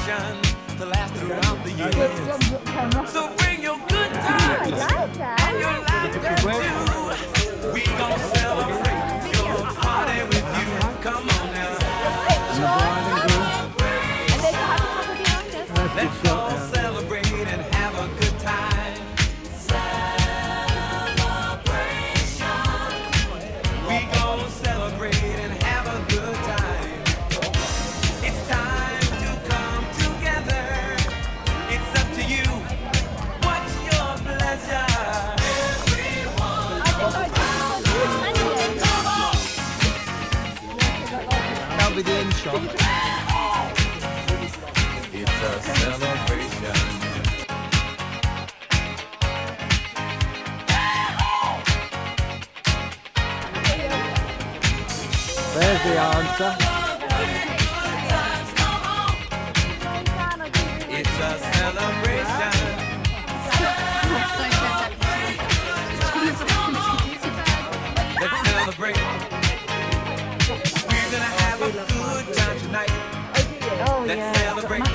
celebration to last throughout the year. So bring your good times and your laughter too. We gon' celebrate your party with you. Come on now. Let's all celebrate and have a good time. We gon' celebrate and have a good time. It's time to come together. It's up to you. What's your pleasure? That'll be the end shot. It's a celebration. There's the answer. It's a celebration. Let's celebrate. We're gonna have a good time tonight. Let's celebrate.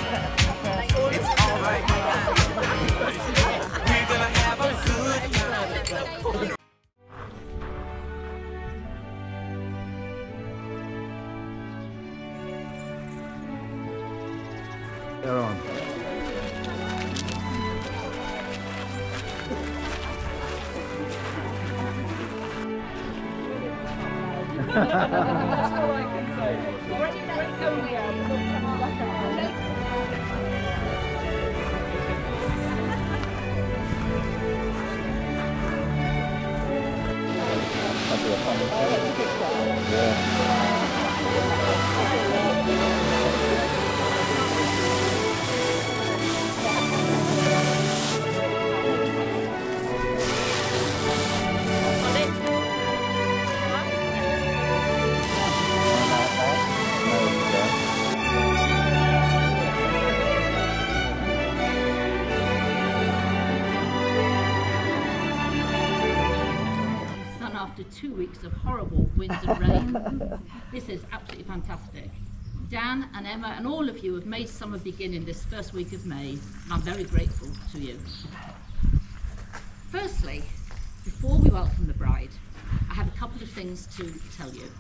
It's alright. We're gonna have a good time. They're on. After 2 weeks of horrible winds and rain. This is absolutely fantastic. Dan and Emma and all of you have made summer begin in this first week of May, and I'm very grateful to you. Firstly, before we welcome the bride, I have a couple of things to tell you.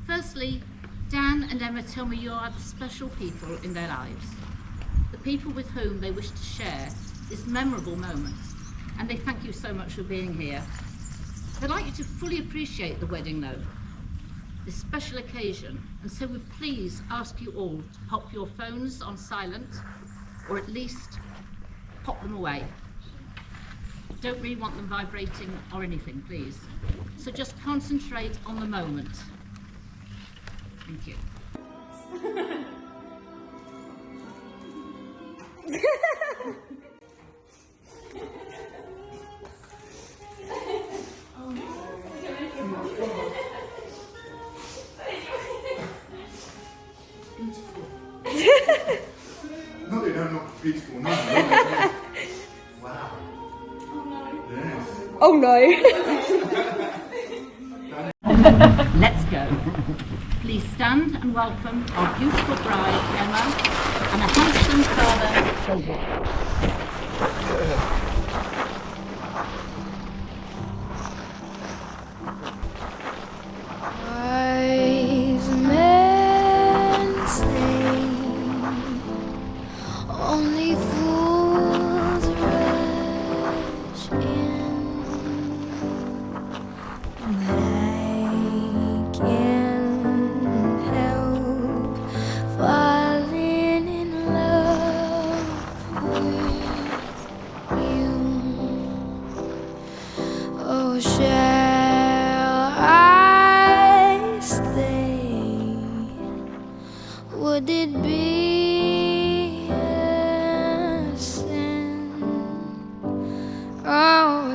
Firstly, Dan and Emma tell me you are the special people in their lives, the people with whom they wish to share this memorable moment, and they thank you so much for being here. I'd like you to fully appreciate the wedding though, this special occasion, and so we please ask you all to pop your phones on silent, or at least pop them away. Don't really want them vibrating or anything, please. So just concentrate on the moment. Thank you. No, they don't look beautiful. No. Wow. Yes. Oh no. Let's go. Please stand and welcome our beautiful bride, Emma, and a handsome father, Joseph. Wise men say only fools rush in, but I can't help falling in love with you. Oh, shall I stay? Would it be a sin? Oh,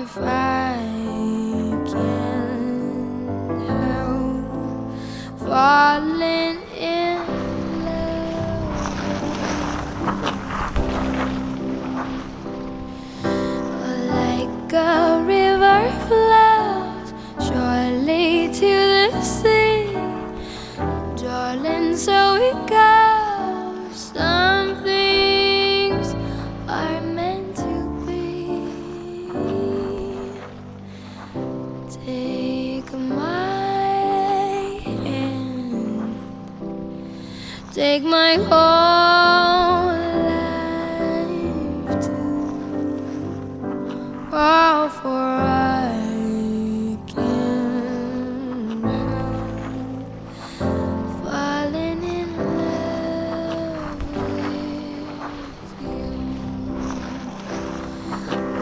take my whole life too. All for I can help falling in love with you.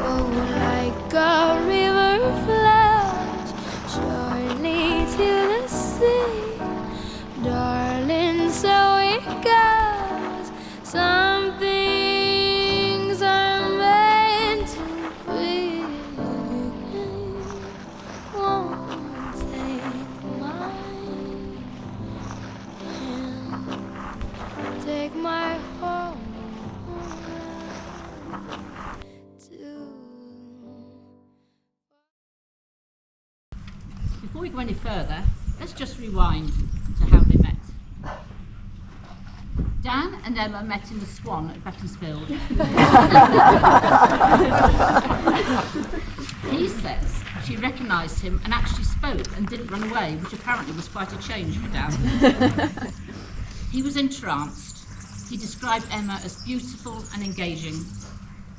Oh, like a river flows surely to the sea, darling, so it goes. Some things are meant to be. Won't take my hand, take my whole life too. Before we go any further, let's just rewind to how they met. Dan and Emma met in the Swan at Beaconsfield. He says she recognised him and actually spoke and didn't run away, which apparently was quite a change for Dan. He was entranced. He described Emma as beautiful and engaging,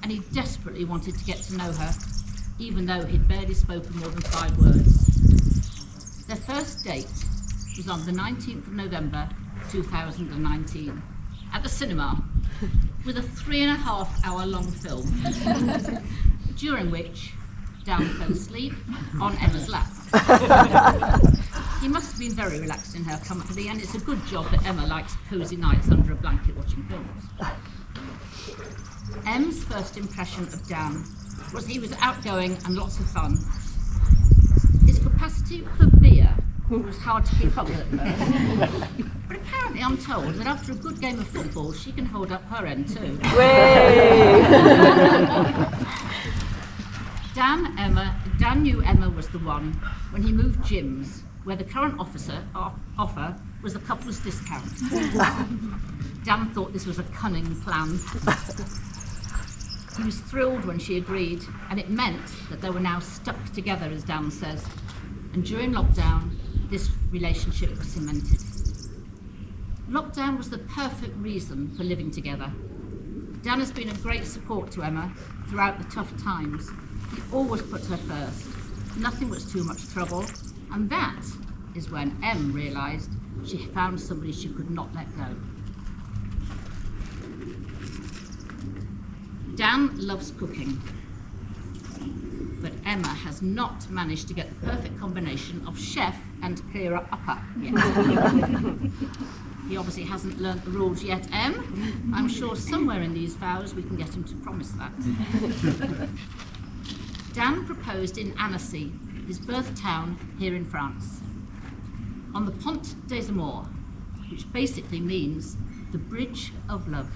and he desperately wanted to get to know her, even though he'd barely spoken more than 5 words. Their first date was on the 19th of November 2019 at the cinema with a 3.5-hour long film, during which Dan fell asleep on Emma's lap. He must have been very relaxed in her company, and it's a good job that Emma likes cosy nights under a blanket watching films. Em's first impression of Dan was he was outgoing and lots of fun. His capacity for beer was hard to keep up with at first. But apparently I'm told that after a good game of football, she can hold up her end too. Dan knew Emma was the one when he moved gyms, where the current offer was a couple's discount. Dan thought this was a cunning plan. He was thrilled when she agreed, and it meant that they were now stuck together, as Dan says. And during lockdown, this relationship was cemented. Lockdown was the perfect reason for living together. Dan has been a great support to Emma throughout the tough times. He always put her first. Nothing was too much trouble, and that is when Em realised she found somebody she could not let go. Dan loves cooking, but Emma has not managed to get the perfect combination of chef and clearer upper yet. He obviously hasn't learnt the rules yet, Em. I'm sure somewhere in these vows we can get him to promise that. Dan proposed in Annecy, his birth town here in France, on the Pont des Amours, which basically means the Bridge of Love.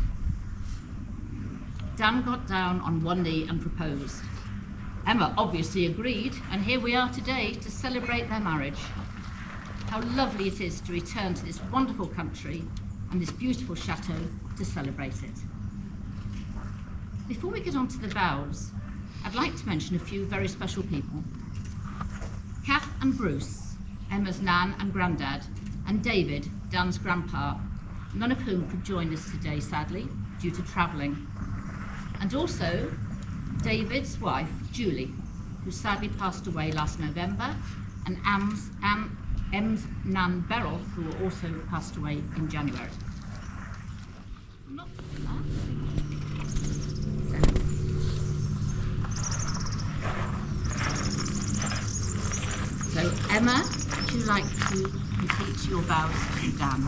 Dan got down on one knee and proposed. Emma obviously agreed, and here we are today to celebrate their marriage. How lovely it is to return to this wonderful country and this beautiful chateau to celebrate it. Before we get on to the vows, I'd like to mention a few very special people. Kath and Bruce, Emma's nan and granddad, and David, Dan's grandpa, none of whom could join us today, sadly, due to travelling. And also David's wife, Julie, who sadly passed away last November, and Em's nan, Beryl, who also passed away in January. Not So, Emma, would you like to complete your vows to Dan?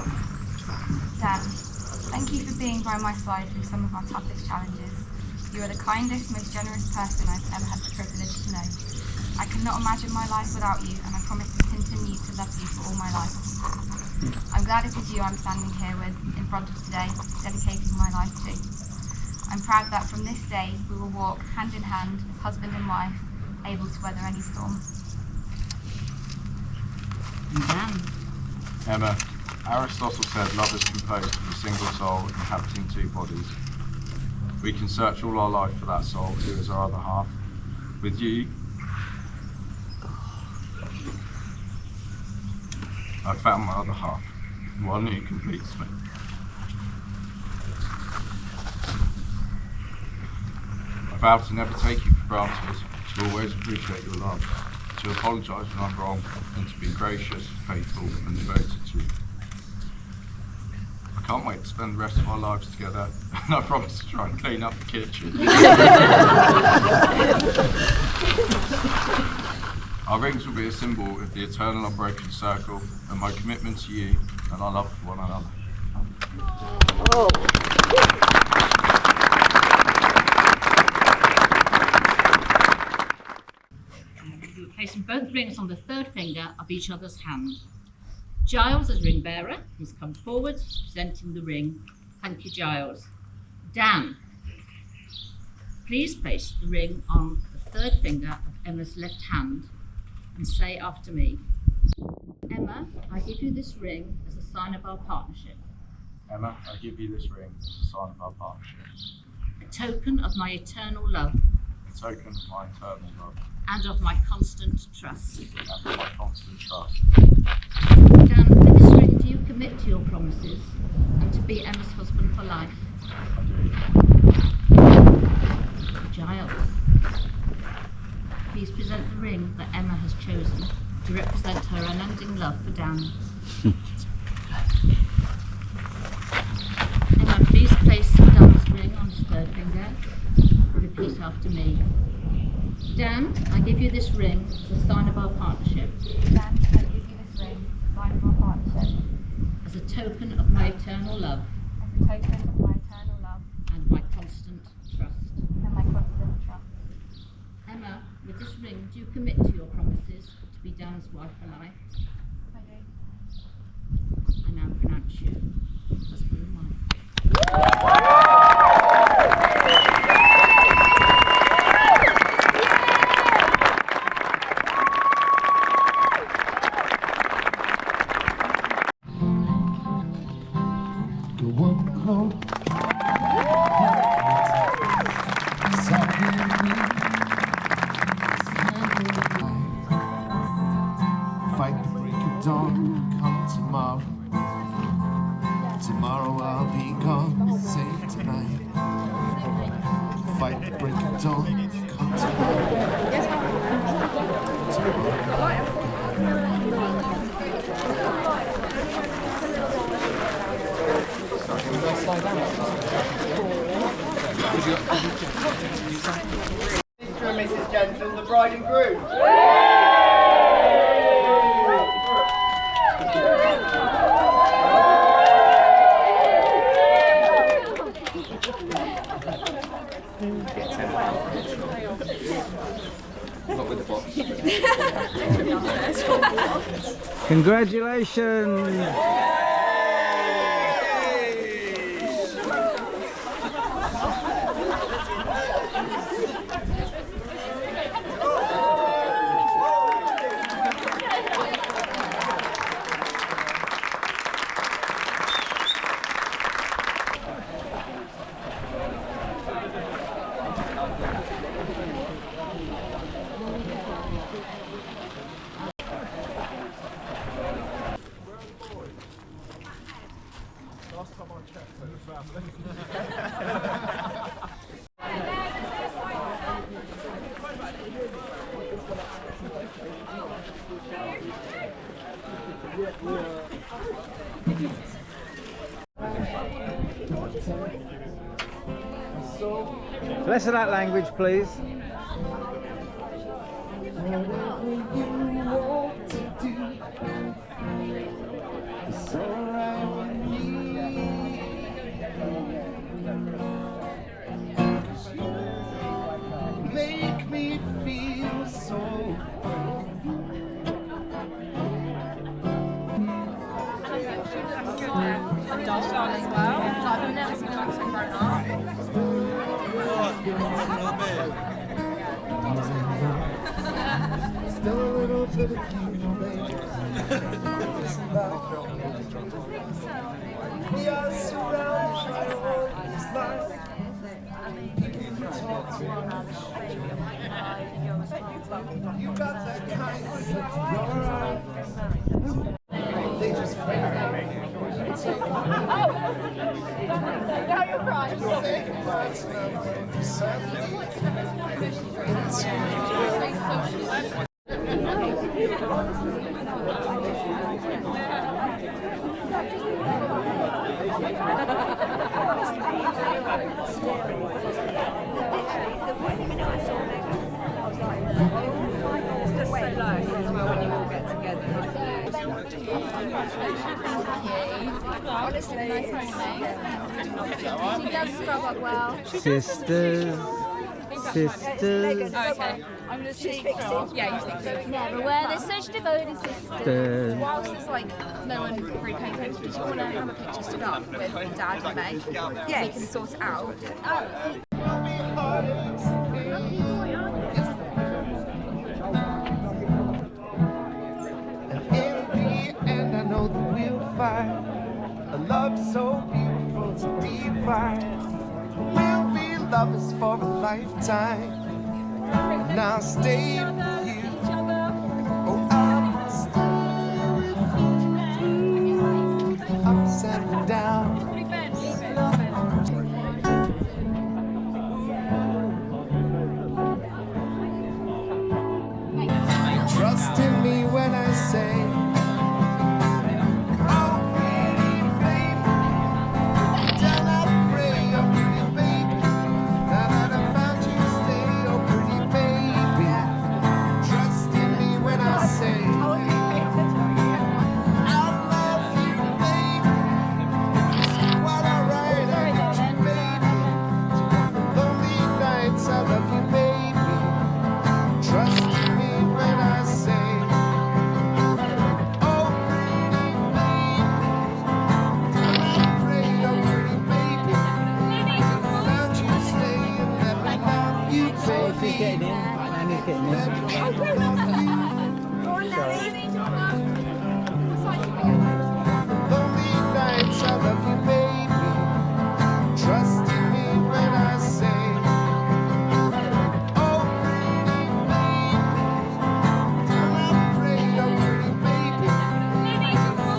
Dan, thank you for being by my side through some of our toughest challenges. You are the kindest, most generous person I've ever had the privilege to know. I cannot imagine my life without you, and I promise to continue to love you for all my life. I'm glad it is you I'm standing here with in front of today, dedicating my life to. I'm proud that from this day we will walk hand in hand as husband and wife, able to weather any storm. And Dan? Emma, Aristotle said love is composed of a single soul inhabiting 2 bodies. We can search all our life for that soul, who is our other half. With you, I found my other half, one who completes me. I vow to never take you for granted, to always appreciate your love, to apologise when I'm wrong, and to be gracious, faithful and devoted to you. I can't wait to spend the rest of our lives together, and I promise to try and clean up the kitchen. Our rings will be a symbol of the eternal unbroken circle and my commitment to you and our love for one another. We're placing both rings on the third finger of each other's hand. Giles, as ring bearer, has come forward, presenting the ring. Thank you, Giles. Dan, please place the ring on the third finger of Emma's left hand and say after me. Emma, I give you this ring as a sign of our partnership. Emma, I give you this ring as a sign of our partnership, A token of my eternal love a token of my eternal love and of my constant trust. and of my constant trust. Dan, with this ring, do you commit to your promises and to be Emma's husband for life? I do. Giles, please present the ring that Emma has chosen to represent her unending love for Dan. Emma, please place Dan's ring on his third finger. Repeat after me. Dan, I give you this ring as a sign of our partnership, Dan, I give you this ring as a sign of our partnership, as a token of my eternal love as a token of my eternal love and my constant trust. and my constant trust. Emma, with this ring, do you commit to your promises to be Dan's wife for life? I do. I now pronounce you husband and wife. Go on home. Fight the break of dawn. Come tomorrow. Tomorrow I'll be gone. Save tonight. Fight the break of dawn. Come Mr. and Mrs. Jensen, the bride and groom. Congratulations! Less of that language, please. Whatever you want to do, it's alright with me. 'Cause you make me feel so still a little bit of you, baby. We are surrounded by all this life. You got that kind of look in your eyes. They just now you're crying. Say goodbye to love. Sisters. Sisters. Okay. I'm going to speak now. Yeah, you speak. So never were they such devoted sisters. Whilst there's like no one really paying attention, do you want to have a picture stood up with Dad and Meg? Yeah. We can sort it out. And in the end, I know that we'll find a love so beautiful, so divine. We'll be lovers for a lifetime. And I'll stay with you. Oh, I'll stay with you. Ups and downs. Trust in me when I say, oh, pretty baby, down I pray, oh, pretty baby, now that I found you, stay, oh, pretty baby. Trust in me when I say, I love you, baby. While I ride at you, baby, lonely nights, I love you, baby. Trust in me when I say, oh, pretty baby, I pray, oh, pretty baby, found you, stay, and let me love you, Sophie's getting baby. in. Annie's getting in. Lonely nights, I love you, baby. Trust in me when I say, oh, pretty baby, I pray, oh, pretty baby,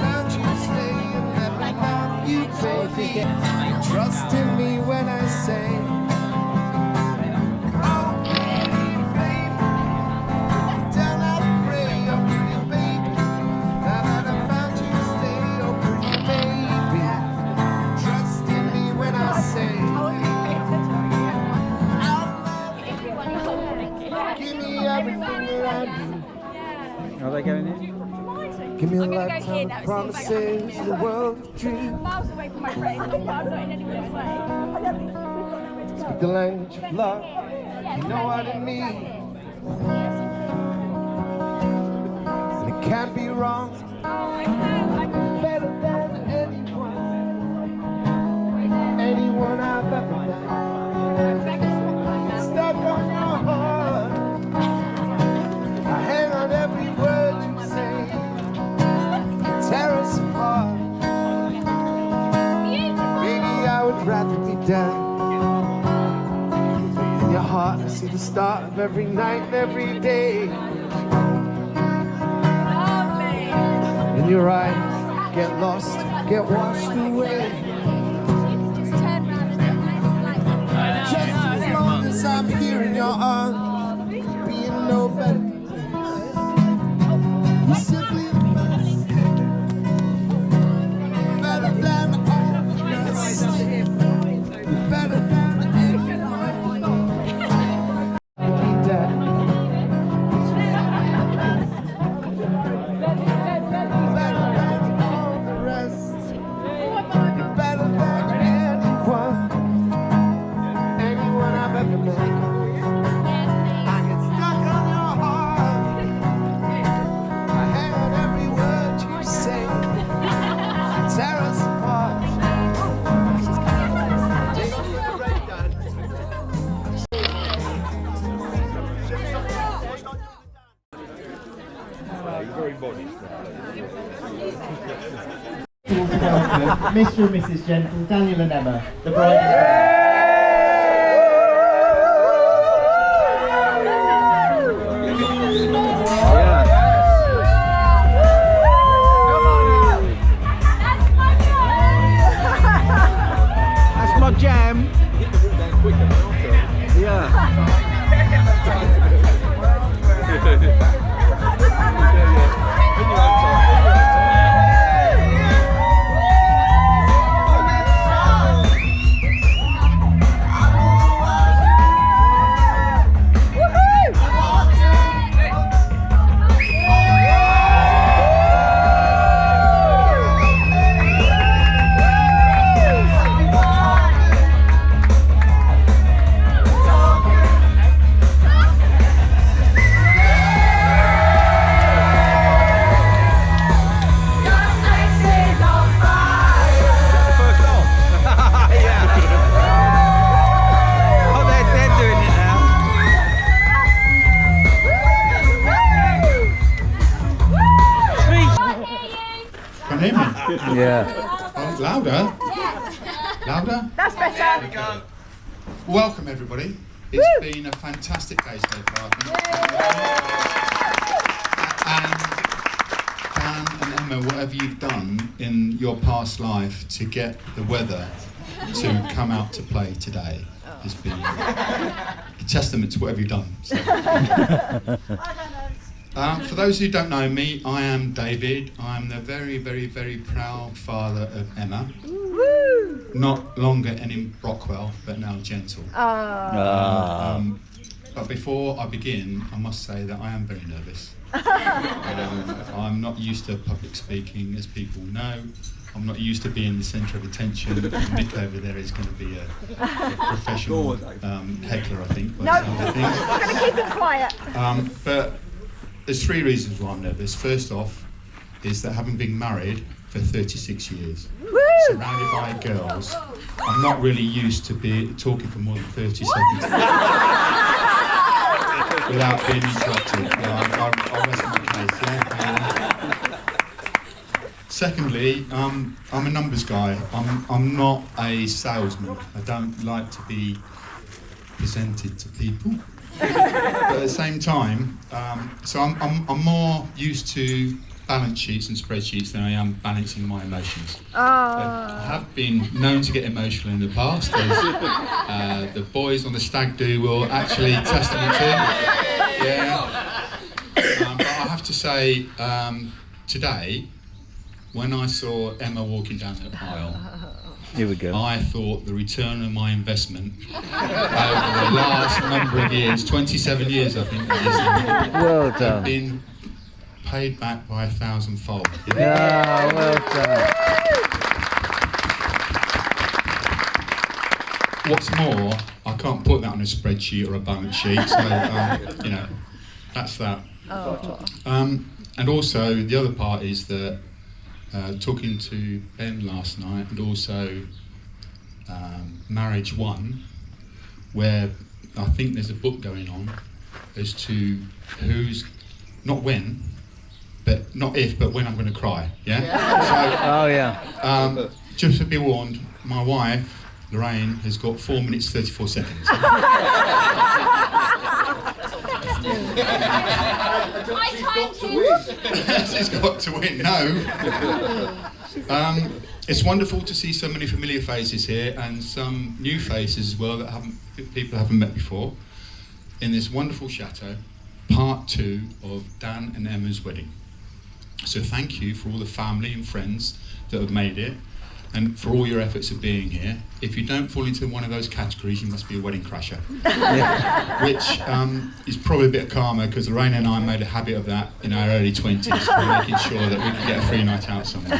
found you, stay, and let me love you, baby. Trust in me when I say, oh, pretty baby, down I pray, oh, pretty baby, now that I found you, stay, oh, pretty baby. Trust in me when I say, give me everything that I do. Are they going in? Give me a I'm gonna go lifetime here of now, see if I promises, can- the world of dreams. Miles away from my friends. I'm not in anyone's way. I don't think we've got nowhere to go. Speak the language of love. You know what it means. And it can't be wrong. Better than anyone I've ever met. Stuck on your heart. I hang on every word you say. Tear us apart. Baby, I would rather be dead. In your heart, I see the start of every night and every day. In your eyes, get lost, get washed away. Just as long as I'm here in your arms, being no better. You're simply the best. Better than all the rest. You're better than anyone. Be dead. Better than all the rest. You're better than anyone I've ever met. I get stuck on your heart. I hang on every word you say. Tear us apart. Mr. and Mrs. Gentle, Daniel and Emma, the bride and That's my jam. Yeah. Yeah. Louder? Louder? That's better. Welcome, everybody. It's been a fantastic day so far. And Emma, whatever you've done in your past life to get the weather to come out to play today has been a testament to whatever you've done. So. For those who don't know me, I am David. I'm the very, very, very proud father of Emma. Not longer in Brockwell, but now Gentle. But before I begin, I must say that I am very nervous. I'm not used to public speaking, as people know. I'm not used to being the centre of attention. Nick over there is going to be a professional heckler, I think. No, I'm going to keep it quiet. But there's 3 reasons why I'm nervous. First off, is that having been married for 36 years, surrounded by girls, I'm not really used to talking for more than 30 seconds without being interrupted. I'll rest my case, yeah. Secondly, I'm a numbers guy. I'm not a salesman. I don't like to be presented to people. But at the same time, so I'm more used to balance sheets and spreadsheets than I am balancing my emotions. I have been known to get emotional in the past, as the boys on the stag do will actually testament to. Yeah. But I have to say, today, when I saw Emma walking down the aisle, Here we go. I thought the return on my investment over the last number of years, 27 years I think it is, Well had done. been paid back by 1,000-fold. Ah, well done. What's more, I can't put that on a spreadsheet or a balance sheet, so you know, that's that. And also the other part is that talking to Ben last night, and also Marriage One, where I think there's a book going on as to who's, not when, but not if, but when I'm going to cry. Yeah. Oh, yeah. Just to be warned, my wife Lorraine has got 4 minutes 34 seconds. I timed him. She's got to win. No. It's wonderful to see so many familiar faces here and some new faces as well that people haven't met before in this wonderful chateau, part 2 of Dan and Emma's wedding. So thank you for all the family and friends that have made it, and for all your efforts of being here. If you don't fall into one of those categories, you must be a wedding crasher. Which is probably a bit of karma, because Lorraine and I made a habit of that in our early 20s, making sure that we could get a free night out somewhere.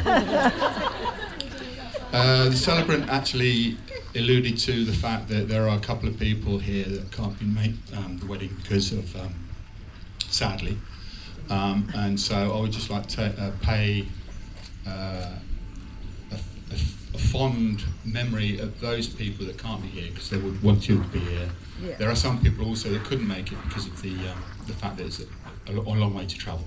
The celebrant actually alluded to the fact that there are a couple of people here that can't make the wedding because of, sadly. And so I would just like to pay a fond memory of those people that can't be here because they would want you to be here. Yeah. There are some people also that couldn't make it because of the fact that it's a long way to travel.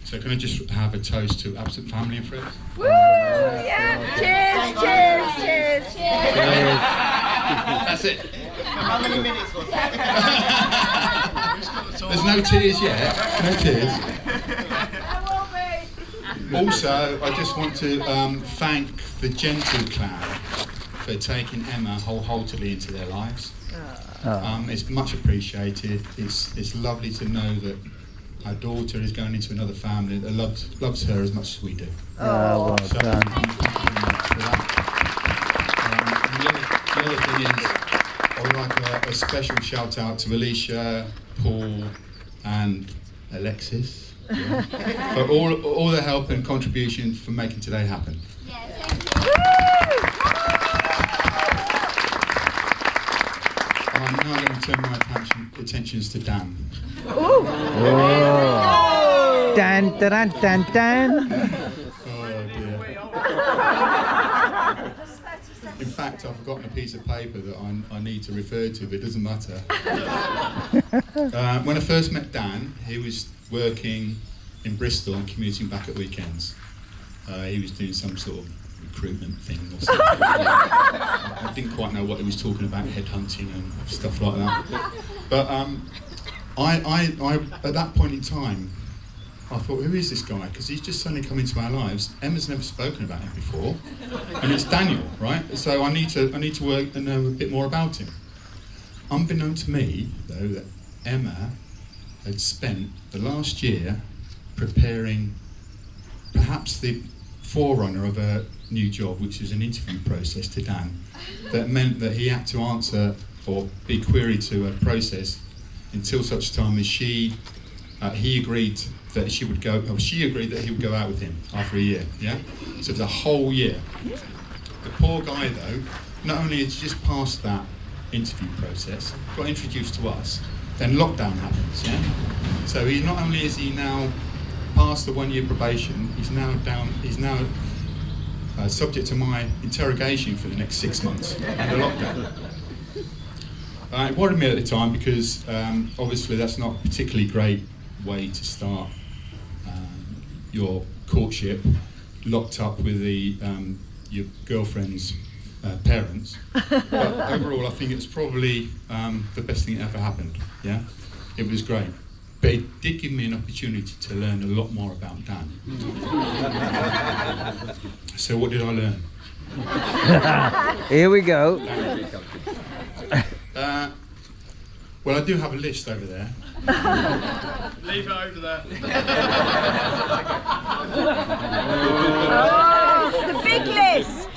So can I just have a toast to absent family and friends? Woo! Yeah! Cheers! Cheers! Cheers! Cheers! That's it. How many minutes was that? There's no tears yet. No tears. Also, I just want to thank the Gentle clan for taking Emma wholeheartedly into their lives. It's much appreciated. It's lovely to know that our daughter is going into another family that loves her as much as we do. Well So, done. thank you very much for that. The other thing is, I would like a special shout out to Alicia, Paul, and Alexis for all their help and contribution for making today happen. I'm now going to turn my attentions to Dan. Dan, dan, dan, dan. Oh dear. In fact, I've forgotten a piece of paper that I need to refer to, but it doesn't matter. When I first met Dan, he was working in Bristol and commuting back at weekends. He was doing some sort of recruitment thing or something. I didn't quite know what he was talking about, headhunting and stuff like that. But I at that point in time, I thought, who is this guy? Because he's just suddenly come into our lives. Emma's never spoken about him before, and it's Daniel, right? So I need to work and know a bit more about him. Unbeknown to me, though, that Emma had spent the last year preparing perhaps the forerunner of a new job, which was an interview process to Dan, that meant that he had to answer or be queried to a process until such time as he agreed that she agreed that he would go out with him after a year, yeah? So for the whole year. The poor guy though, not only has he just passed that interview process, got introduced to us, then lockdown happens, yeah? So he's not only is he now past the 1 year probation, he's now subject to my interrogation for the next 6 months under lockdown. It worried me at the time because obviously that's not a particularly great way to start your courtship, locked up with your girlfriend's parents. But overall, I think it's probably the best thing that ever happened. Yeah, it was great. But it did give me an opportunity to learn a lot more about Dan. So what did I learn? Here we go. Well, I do have a list over there. Leave it over there. Oh, the big list.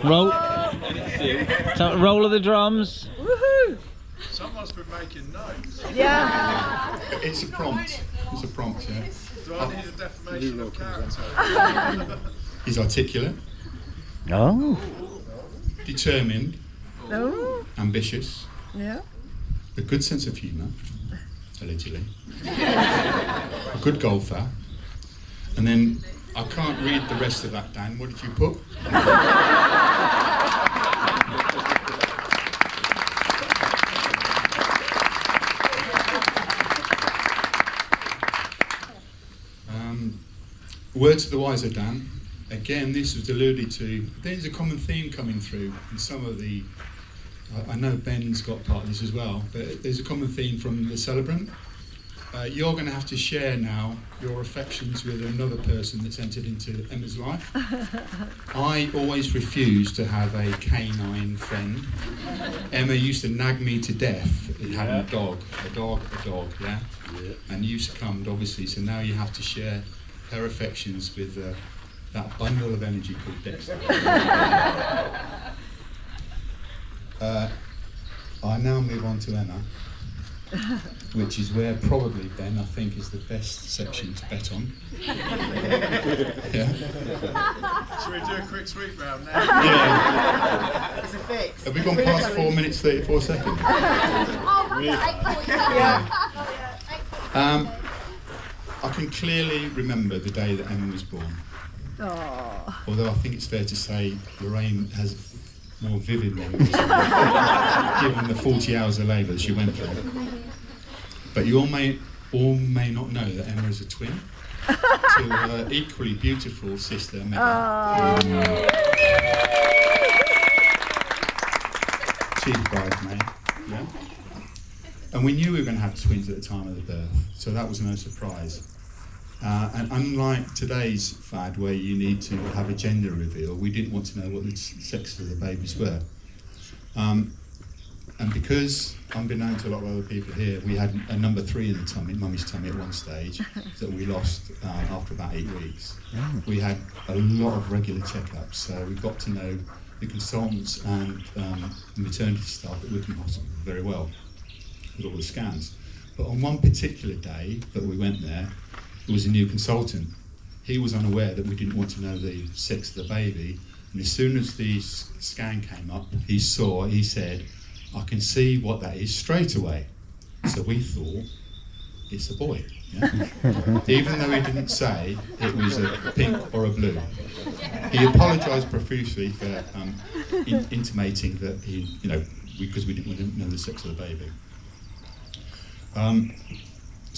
Roll of the drums. Woohoo! Someone's been making notes. Yeah. It's a prompt. It's a prompt, yeah. Do I need a defamation of character? He's articulate, Oh. determined, Oh. ambitious, Yeah. a good sense of humour, allegedly, a good golfer, and then I can't read the rest of that, Dan. What did you put? Words to the wiser, Dan. Again, this was alluded to. There's a common theme coming through in some of the. I know Ben's got part of this as well, but there's a common theme from the celebrant. You're going to have to share now your affections with another person that's entered into Emma's life. I always refused to have a canine friend. Emma used to nag me to death in having a dog, yeah? And you succumbed, obviously, so now you have to share her affections with that bundle of energy called Dexter. I now move on to Emma, which is where probably, Ben, I think is the best section to bet on. Yeah. Should we do a quick sweep round now? Yeah. It's a fix. Have we gone past 4 minutes 34 seconds? I can clearly remember the day that Emma was born. Although I think it's fair to say Lorraine has more vivid memories given the 40 hours of labour that she went through. But you all may not know that Emma is a twin to her equally beautiful sister Megan. She's bridesmaid, yeah. And we knew we were going to have twins at the time of the birth, so that was no surprise. And unlike today's fad where you need to have a gender reveal, we didn't want to know what the sexes of the babies were. And because, unbeknown to a lot of other people here, we had a number 3 in the tummy, mummy's tummy at one stage, that we lost after about 8 weeks. We had a lot of regular checkups, so we got to know the consultants and the maternity staff at Wickham Hospital very well, with all the scans. But on one particular day that we went there, there was a new consultant. He was unaware that we didn't want to know the sex of the baby, and as soon as the scan came up, he said, I can see what that is straight away. So we thought, it's a boy. Yeah? Even though he didn't say it was a pink or a blue. He apologised profusely for intimating that because we didn't know the sex of the baby.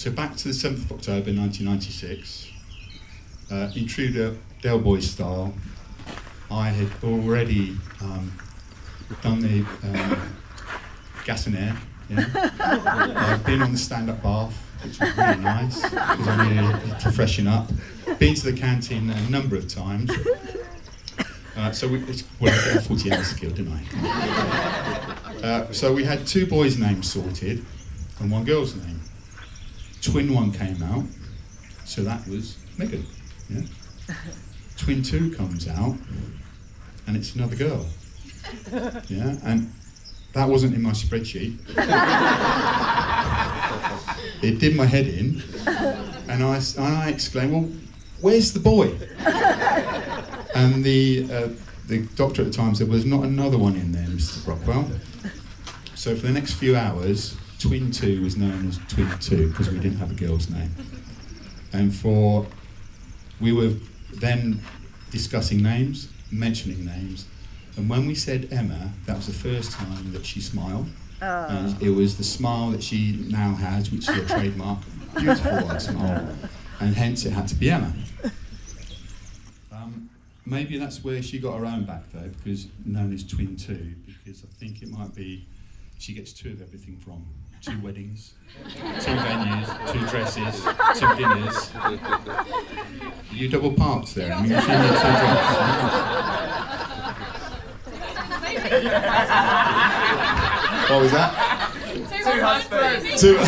So back to the 7th of October 1996, in true Del Boy style, I had already done the gas and air. Yeah. I've been on the stand-up bath, which was really nice because I needed to freshen up. Been to the canteen a number of times. So I got a 40 hours skill, didn't I? So we had 2 boys' names sorted and 1 girl's name. Twin 1 came out, so that was Megan. Yeah. Twin 2 comes out, and it's another girl. Yeah, and that wasn't in my spreadsheet. It did my head in, and I exclaimed, "Well, where's the boy?" And the doctor at the time said, "Well, there's not another one in there, Mr. Brockwell." So for the next few hours, Twin 2 was known as Twin 2 because we didn't have a girl's name. And we were then discussing names, mentioning names, and when we said Emma, that was the first time that she smiled. And it was the smile that she now has, which is a trademark, beautiful white smile, and hence it had to be Emma. Maybe that's where she got her own back though, because known as Twin 2, because I think it might be she gets 2 of everything from 2 weddings, 2 venues, 2 dresses, 2 dinners. You double parked there. I mean, you've seen the 2 dresses. What was that? 2 husbands. 2.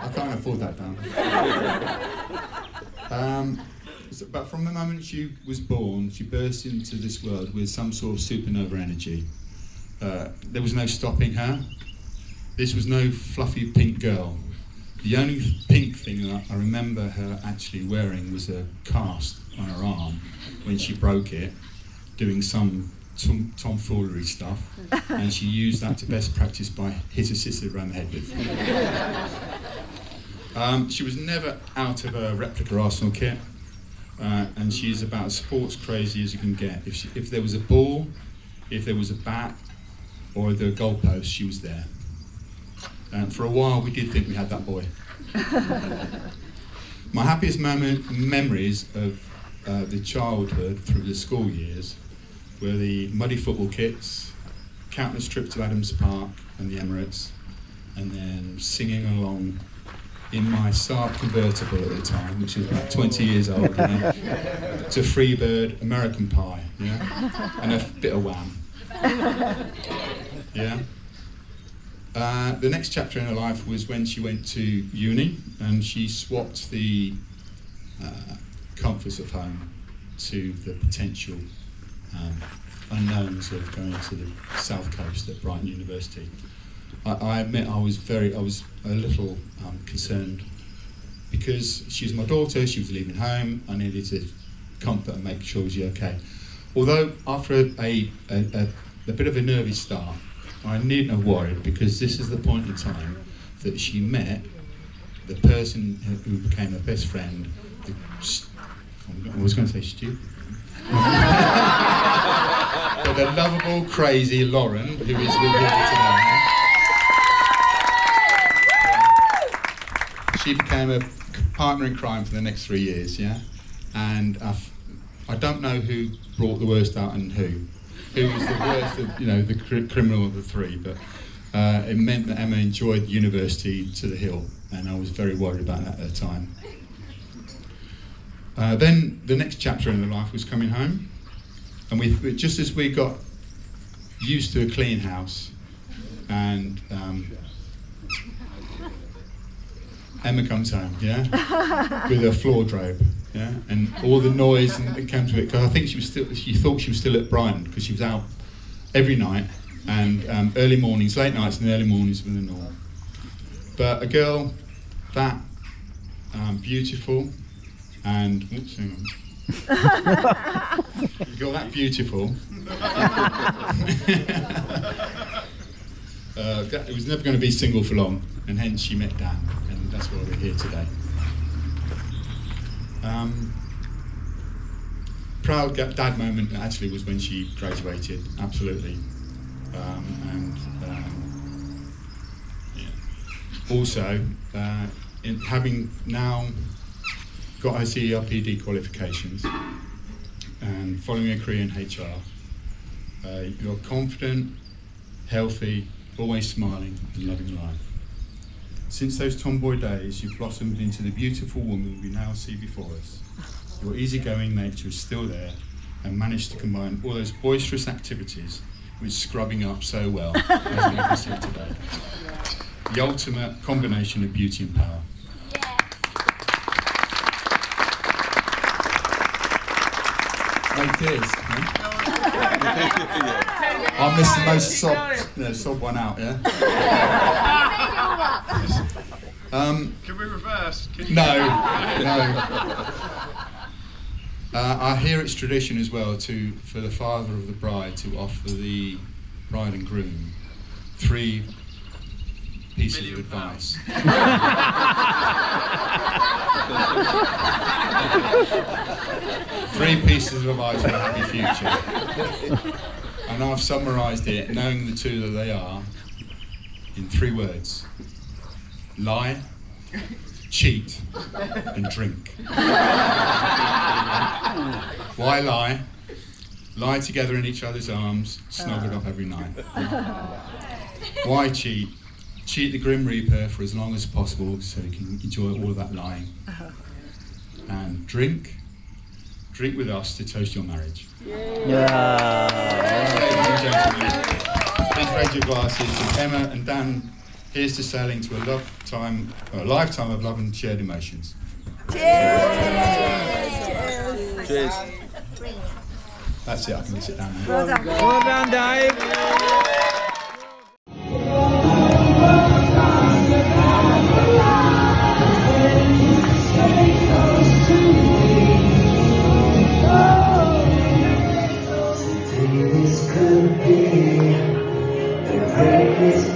I can't afford that, Dan. But from the moment she was born, she burst into this world with some sort of supernova energy. There was no stopping her. This was no fluffy pink girl. The only pink thing that I remember her actually wearing was a cast on her arm when she broke it, doing some tomfoolery stuff, and she used that to best practice by hit her sister around the head with. She was never out of a replica Arsenal kit, and she's about as sports crazy as you can get. If there was a ball, if there was a bat, or the goalpost, she was there. And for a while, we did think we had that boy. My happiest memories of the childhood through the school years were the muddy football kits, countless trips to Adams Park and the Emirates, and then singing along in my Saab convertible at the time, which was about 20 years old, you know, to Freebird, American Pie, yeah, and a bit of Wham. Yeah. The next chapter in her life was when she went to uni and she swapped the comforts of home to the potential unknowns of going to the South Coast at Brighton University. I admit I was a little concerned because she was my daughter, she was leaving home, I needed to comfort and make sure she was okay. Although after a bit of a nervy start, I needn't have worried because this is the point in time that she met the person who became her best friend. I was going to say Stu. But the lovable, crazy Lauren, who is with here today. She became a partner in crime for the next 3 years, yeah? And I don't know who brought the worst out and who was the worst, the criminal of the 3, but it meant that Emma enjoyed university to the hill, and I was very worried about that at the time. Then the next chapter in her life was coming home, and just as we got used to a clean house, and Emma comes home, yeah, with her floor drape, yeah, and all the noise and it comes with it. Because I think she thought she was still at Brighton because she was out every night and early mornings, late nights, and early mornings with the norm. But a girl that beautiful and hang on. A girl that beautiful. It was never going to be single for long, and hence she met Dan, and that's why we're here today. Proud dad moment actually was when she graduated, absolutely, and Also, in having now got her CERPD qualifications and following a career in HR, you're confident, healthy, always smiling and loving life. Since those tomboy days, you've blossomed into the beautiful woman we now see before us. Your easygoing nature is still there and managed to combine all those boisterous activities with scrubbing up so well, as we can see today. The ultimate combination of beauty and power. Like this, I missed the most sob one out, yeah? Can we reverse? No. I hear it's tradition as well for the father of the bride to offer the bride and groom 3 pieces of advice. 3 pieces of advice for a happy future. And I've summarised it, knowing the 2 that they are, in 3 words. Lie, cheat, and drink. Why lie? Lie together in each other's arms, snuggled up every night. Why cheat? Cheat the Grim Reaper for as long as possible so you can enjoy all of that lying. And drink with us to toast your marriage. Ladies and gentlemen, please raise your glasses. Emma and Dan, here's to sailing to a lifetime of love and shared emotions. Cheers! Cheers. That's it, I can sit down now. Well done, Dave. This could be the greatest